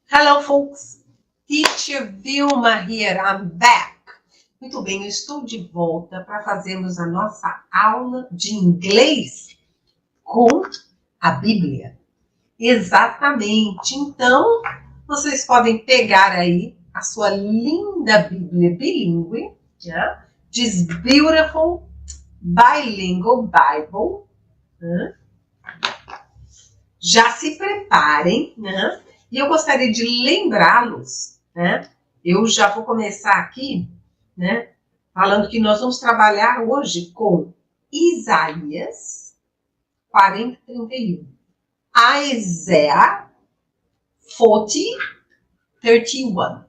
Hello, folks. Teacher Vilma here. I'm back. Muito bem, eu estou de volta para fazermos a nossa aula de inglês com a Bíblia. Exatamente. Então, vocês podem pegar aí a sua linda Bíblia bilíngue, né? Diz Beautiful Bilingual Bible. Né? Já se preparem, né? E eu gostaria de lembrá-los, né? Eu já vou começar aqui, né? Falando que nós vamos trabalhar hoje com Isaías 40, 31. Isaiah 40, 31.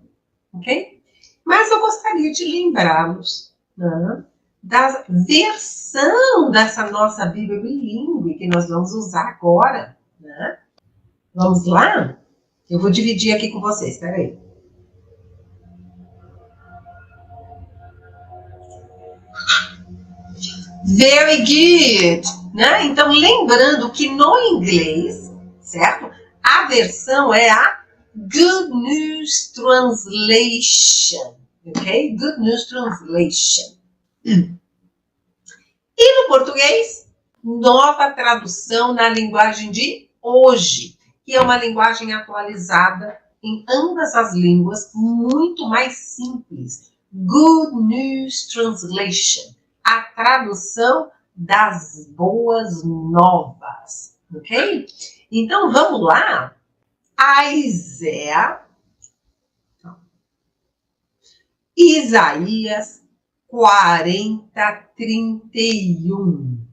Ok? Mas eu gostaria de lembrá-los, né, da versão dessa nossa Bíblia bilíngue que nós vamos usar agora, né? Vamos lá? Eu vou dividir aqui com vocês, espera aí. Very good! Né? Então, lembrando que no inglês, certo? A versão é a Good News Translation, ok? Good News Translation. E no português, nova tradução na linguagem de hoje, que é uma linguagem atualizada em ambas as línguas, muito mais simples. Good News Translation, a tradução das boas novas, ok? Então, vamos lá. Isaías 40, 31.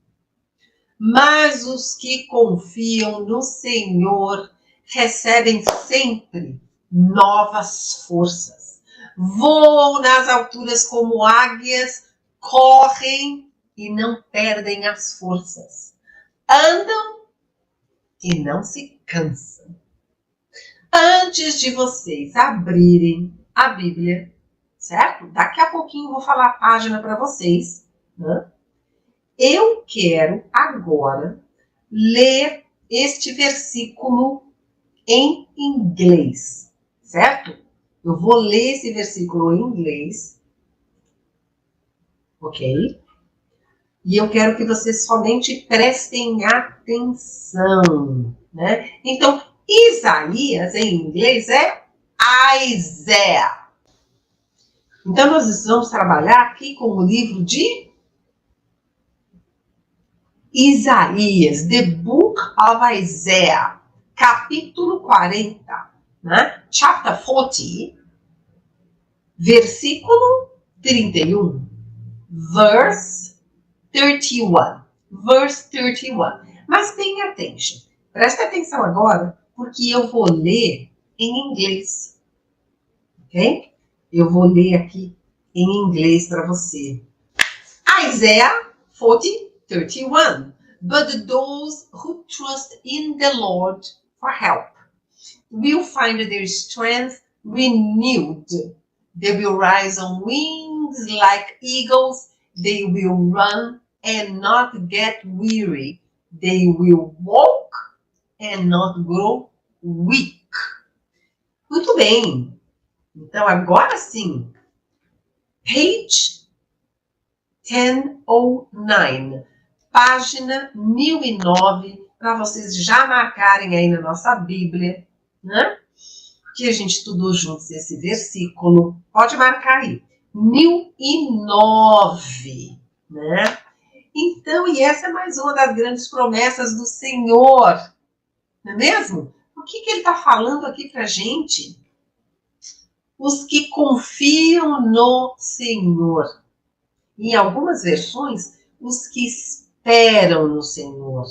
Mas os que confiam no Senhor recebem sempre novas forças. Voam nas alturas como águias, correm e não perdem as forças. Andam e não se cansam. Antes de vocês abrirem a Bíblia, certo? Daqui a pouquinho eu vou falar a página para vocês, né? Eu quero agora ler este versículo em inglês, certo? Eu vou ler esse versículo em inglês, ok? E eu quero que vocês somente prestem atenção, né? Então, Isaías em inglês é Isaiah. Então, nós vamos trabalhar aqui com o livro de Isaías, The Book of Isaiah, capítulo 40, né? Chapter 40, versículo 31, verse 31. Verse 31. Mas pay attention. Presta atenção agora, porque eu vou ler em inglês. Ok? Eu vou ler aqui em inglês para você. Isaiah 40, 31. But those who trust in the Lord for help will find their strength renewed. They will rise on wings like eagles. They will run and not get weary. They will walk and not grow weak. Muito bem. Então, agora sim. Page 1009. Página 1009. Para vocês já marcarem aí na nossa Bíblia, né? Que a gente estudou juntos esse versículo. Pode marcar aí. 1009, né? Então, e essa é mais uma das grandes promessas do Senhor, não é mesmo? O que ele está falando aqui para a gente? Os que confiam no Senhor. Em algumas versões, os que esperam no Senhor.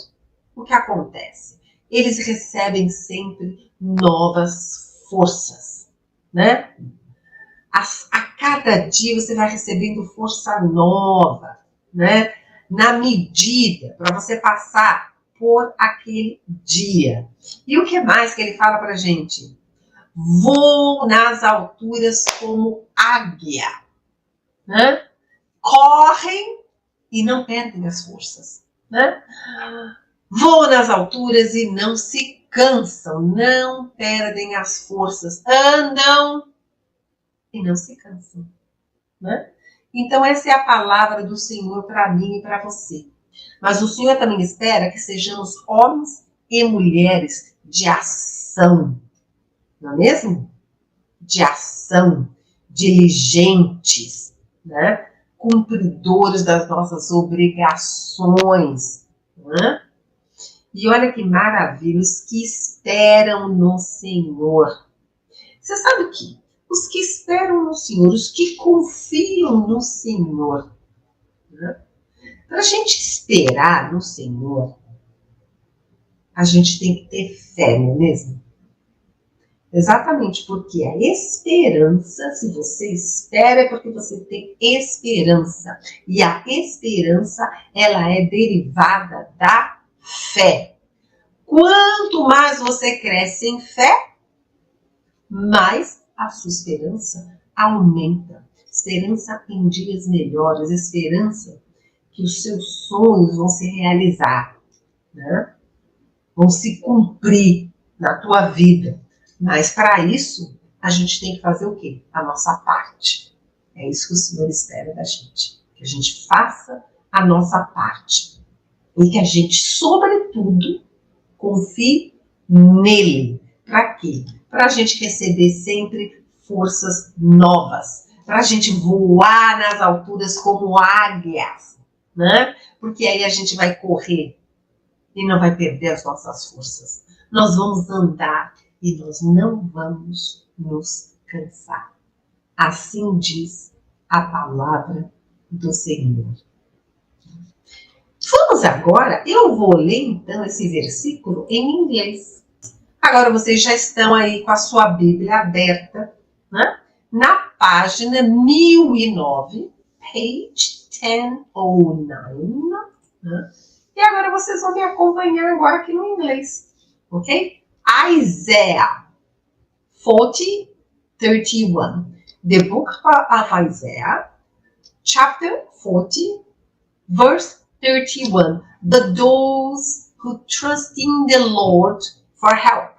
O que acontece? Eles recebem sempre novas forças, né? A cada dia você vai recebendo força nova, né? Na medida para você passar por aquele dia. E o que mais que ele fala para a gente? Voam nas alturas como águia, né? Correm e não perdem as forças, né? Voam nas alturas e não se cansam, não perdem as forças, andam e não se cansam, né? Então essa é a palavra do Senhor para mim e para você. Mas o Senhor também espera que sejamos homens e mulheres de ação, não é mesmo? De ação, diligentes, né? Cumpridores das nossas obrigações, né? E olha que maravilha, os que esperam no Senhor. Você sabe que os que esperam no Senhor, os que confiam no Senhor, né? Para a gente esperar no Senhor, a gente tem que ter fé, não é mesmo? Exatamente, porque a esperança, se você espera, é porque você tem esperança. E a esperança, ela é derivada da fé. Quanto mais você cresce em fé, mais a sua esperança aumenta. Esperança em dias melhores, esperança que os seus sonhos vão se realizar, né? Vão se cumprir na tua vida. Mas para isso, a gente tem que fazer o quê? A nossa parte. É isso que o Senhor espera da gente. Que a gente faça a nossa parte. E que a gente, sobretudo, confie nele. Para quê? Para a gente receber sempre forças novas. Para a gente voar nas alturas como águias, né? Porque aí a gente vai correr e não vai perder as nossas forças. Nós vamos andar e nós não vamos nos cansar. Assim diz a palavra do Senhor. Vamos agora, eu vou ler então esse versículo em inglês. Agora vocês já estão aí com a sua Bíblia aberta, né? Na página 1009, page 1009, né? E agora vocês vão me acompanhar agora aqui no inglês, ok? Isaiah 40:31. The book of Isaiah, chapter 40, verse 31. But those who trust in the Lord for help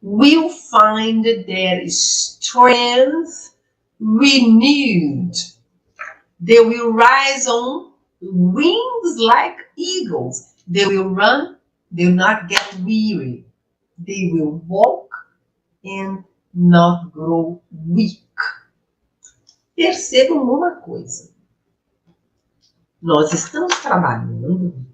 will find their strength renewed. They will rise on wings like eagles. They will run, they will not get weary. They will walk and not grow weak. Percebam uma coisa. Nós estamos trabalhando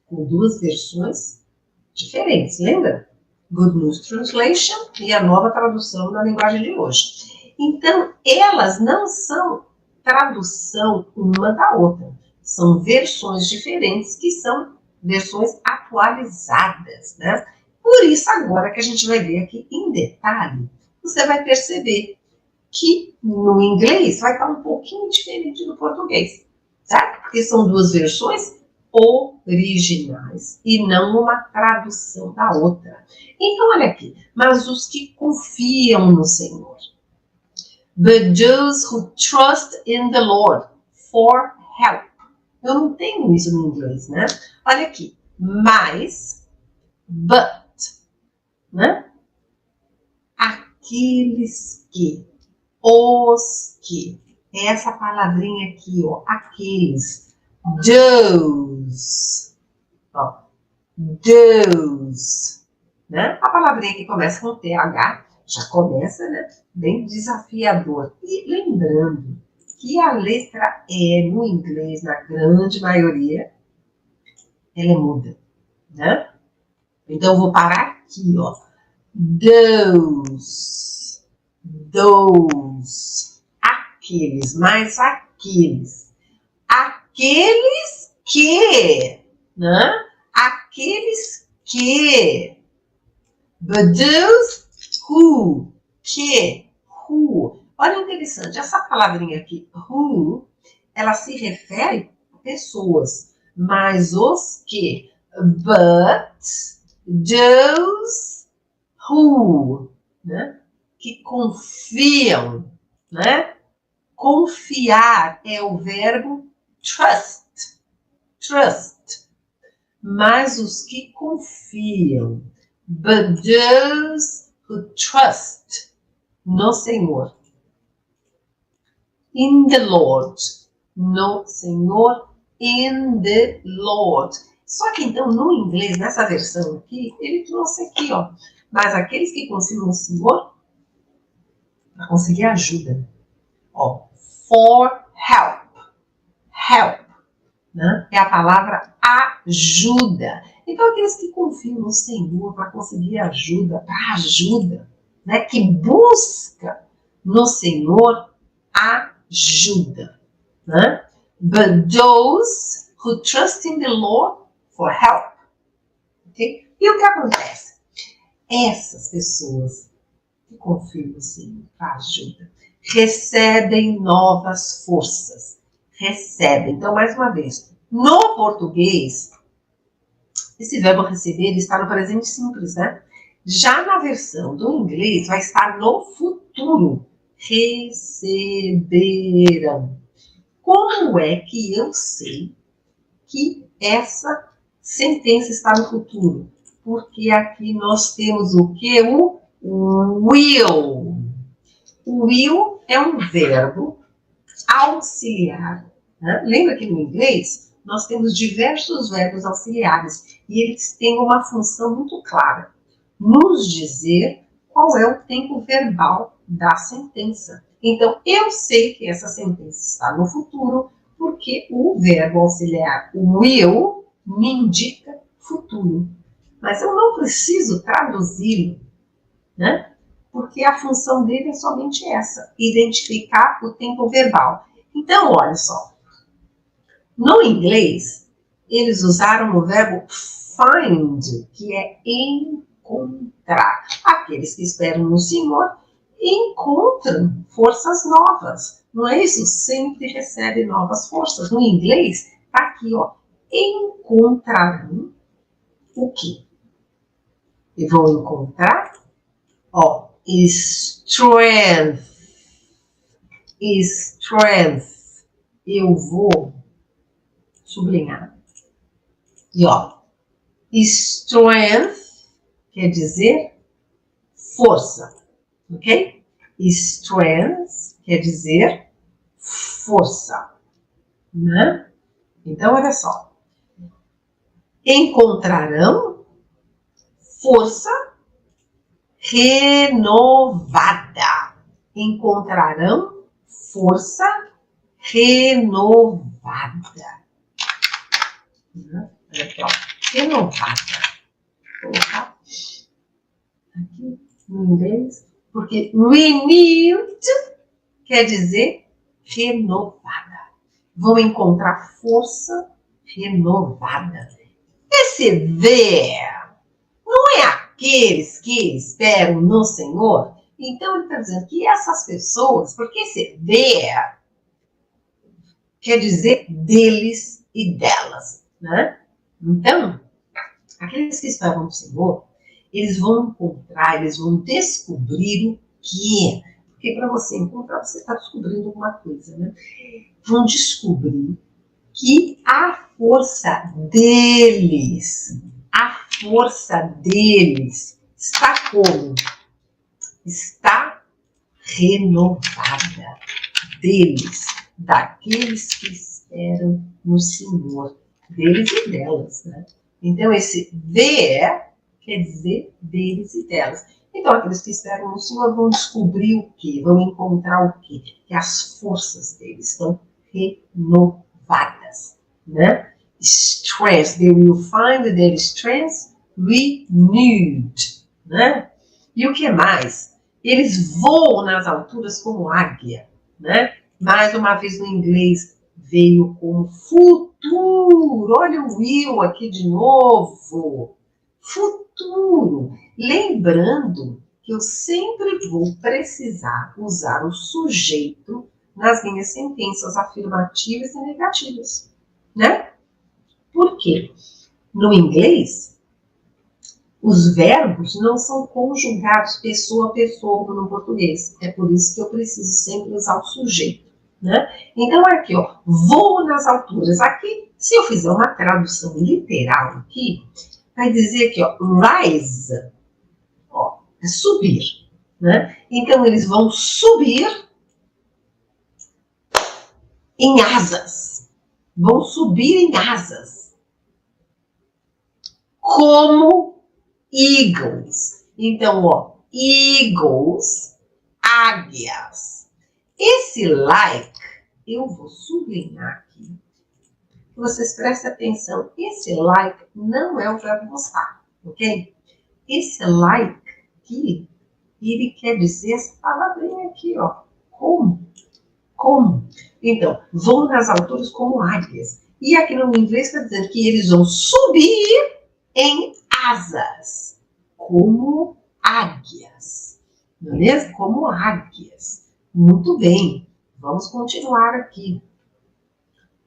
com duas versões diferentes, lembra? Good News Translation e a nova tradução na linguagem de hoje. Então, elas não são tradução uma da outra. São versões diferentes que são versões atualizadas, né? Por isso, agora que a gente vai ver aqui em detalhe, você vai perceber que no inglês vai estar um pouquinho diferente do português, certo? Porque são duas versões originais e não uma tradução da outra. Então, olha aqui. Mas os que confiam no Senhor. But those who trust in the Lord for help. Eu não tenho isso no inglês, né? Olha aqui. Mas, but, né? Aqueles que, os que. Essa palavrinha aqui, ó. Aqueles. Those. Ó. Those. Né? A palavrinha que começa com TH já começa, né? Bem desafiador. E lembrando que a letra E no inglês, na grande maioria, ela é muda, né? Então, eu vou parar aqui, ó. Those. Aqueles, mais aqueles. Aqueles que, né? Aqueles que. But those who, que, who. Olha interessante, essa palavrinha aqui, who, ela se refere a pessoas, mas os que, but those who, né, que confiam, né? Confiar é o verbo trust, trust. mas os que confiam. But those who trust no Senhor. In the Lord. No Senhor, in the Lord. Só que então, no inglês, nessa versão aqui, ele trouxe aqui, ó. Mas aqueles que confiam no Senhor, para conseguir ajuda. Ó, for help. Help, né? É a palavra ajuda. Então, aqueles que confiam no Senhor para conseguir ajuda, para ajuda, né? Que busca no Senhor ajuda, né? But those who trust in the Lord for help. Okay? E o que acontece? Essas pessoas que confiam no Senhor para ajuda recebem novas forças. Recebem. Então, mais uma vez, no português, esse verbo receber está no presente simples, né? Já na versão do inglês, vai estar no futuro. Receberão. Como é que eu sei que essa sentença está no futuro? Porque aqui nós temos o que? O will. O will é um verbo auxiliar. Né? Lembra que no inglês nós temos diversos verbos auxiliares e eles têm uma função muito clara. Nos dizer qual é o tempo verbal da sentença. Então, eu sei que essa sentença está no futuro porque o verbo auxiliar, o will, me indica futuro. Mas eu não preciso traduzi-lo, né? Porque a função dele é somente essa, identificar o tempo verbal. Então, olha só, no inglês, eles usaram o verbo find, que é encontrar. Aqueles que esperam no Senhor encontram forças novas. Não é isso? Sempre recebe novas forças. No inglês, tá aqui, ó, encontrarão o quê? E vão encontrar, ó, strength. Strength. Eu vou sublinhar. E ó, strength quer dizer força, ok? Strength quer dizer força, né? Então, olha só. Encontrarão força renovada. Encontrarão força renovada. Olha aqui, ó. Renovada. Vou colocar aqui no inglês, porque renewed quer dizer renovada. Vão encontrar força renovada. Persever não é aqueles que esperam no Senhor? Então ele está dizendo que essas pessoas, porque persever quer dizer deles e delas, né? Então, aqueles que esperam no Senhor, eles vão encontrar, eles vão descobrir o que é. Porque para você encontrar, você está descobrindo alguma coisa, né? Vão descobrir que a força deles está como? Está renovada. Deles, daqueles que esperam no Senhor, deles e delas, né? Então, esse ver quer dizer deles e delas. Então, aqueles que esperam no Senhor vão descobrir o quê? Vão encontrar o quê? Que as forças deles estão renovadas, né? Strength, they will find their strength renewed, né? E o que mais? Eles voam nas alturas como águia, né? Mais uma vez no inglês veio como futuro. Olha o will aqui de novo. Futuro. Lembrando que eu sempre vou precisar usar o sujeito nas minhas sentenças afirmativas e negativas, né? Por quê? No inglês, os verbos não são conjugados pessoa a pessoa como no português. É por isso que eu preciso sempre usar o sujeito. né? Então, aqui, ó, voo nas alturas. Aqui, se eu fizer uma tradução literal aqui, vai dizer aqui, ó, rise, ó, é subir, né? Então, eles vão subir em asas. Vão subir em asas. Como eagles. Então, ó, eagles, águias. Esse like, eu vou sublinhar aqui. Vocês prestem atenção. Esse like não é o verbo gostar, ok? Esse like aqui, ele quer dizer essa palavrinha aqui, ó. Como? Como? Então, vão nas alturas como águias. E aqui no inglês está dizendo que eles vão subir em asas, como águias. Não é mesmo? Como águias. Muito bem. Vamos continuar aqui.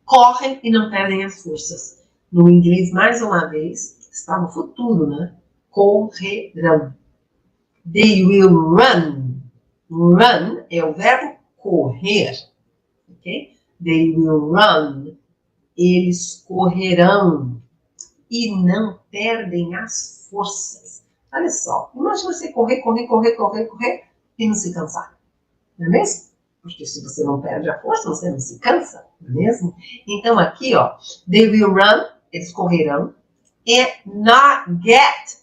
Correm e não perdem as forças. No inglês, mais uma vez, está no futuro, né? Correrão. They will run. Run é o verbo correr. Okay? They will run. Eles correrão e não perdem as forças. Olha só, imagina você correr e não se cansar. Não é mesmo? Porque se você não perde a força, você não se cansa, não é mesmo? Então aqui, ó, they will run, eles correrão, and not get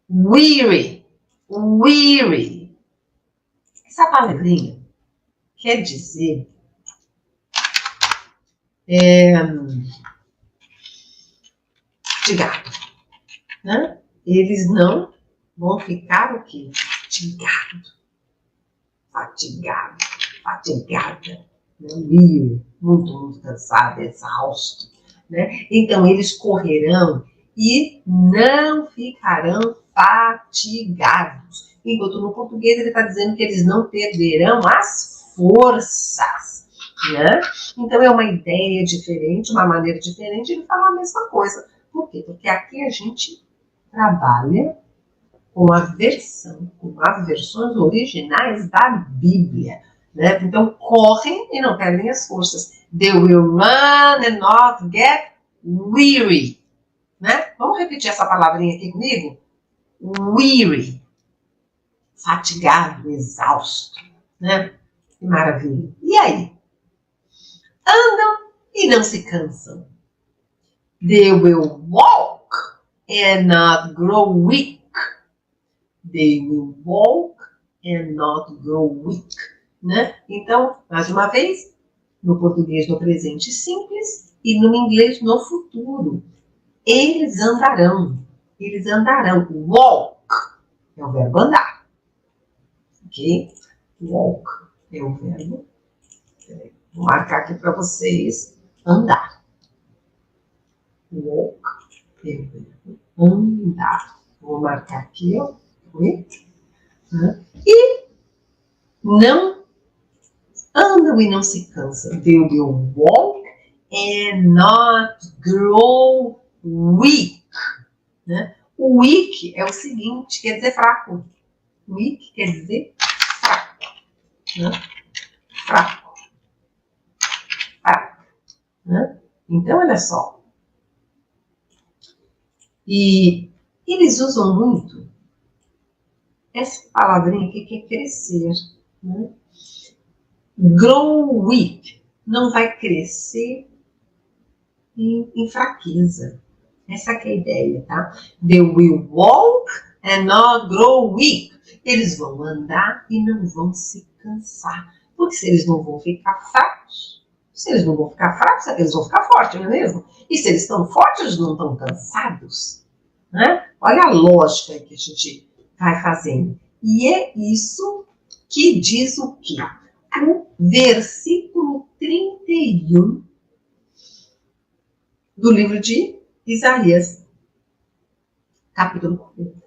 weary. Weary. Essa palavrinha quer dizer fatigado, né? Eles não vão ficar o quê? Fatigada, né? Muito cansado, exausto, né? Então eles correrão e não ficarão fatigados. Enquanto no português ele está dizendo que eles não perderão as forças, né? Então é uma ideia diferente, uma maneira diferente de falar a mesma coisa. Por quê? Porque aqui a gente trabalha com as versões originais da Bíblia, né? Então, correm e não perdem as forças. They will run and not get weary, né? Vamos repetir essa palavrinha aqui comigo? Weary. Fatigado, exausto, né? Que maravilha. E aí? Andam e não se cansam. They will walk and not grow weak. They will walk and not grow weak, né? Então, mais uma vez, no português no presente simples e no inglês no futuro. Eles andarão. Walk é o verbo andar. Ok? Walk é o verbo. Vou marcar aqui para vocês. Andar. Walk é o verbo andar. Vou marcar aqui, ó. E não andam e não se cansam. They will walk and not grow weak. Né? O weak é o seguinte, quer dizer fraco. Weak quer dizer fraco. Né? Fraco. Né? Então, olha só. E eles usam muito essa palavrinha aqui que é crescer. Né? Grow weak. Não vai crescer em fraqueza. Essa que é a ideia, tá? They will walk and not grow weak. Eles vão andar e não vão se cansar. Porque se eles não vão ficar fracos, eles vão ficar fortes, não é mesmo? E se eles estão fortes, eles não estão cansados. Né? Olha a lógica que a gente vai fazendo. E é isso que diz o quê? O versículo 31 do livro de Isaías, capítulo 40.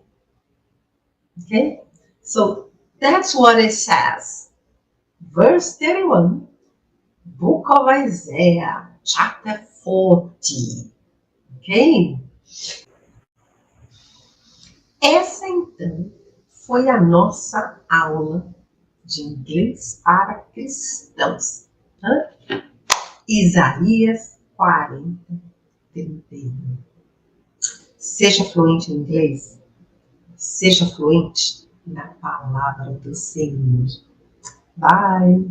Okay? So, that's what it says. Verse 31, book of Isaiah, chapter 40. Ok? Essa, então, foi a nossa aula de inglês para cristãos. Isaías 40:31. Seja fluente no inglês, seja fluente na palavra do Senhor. Bye!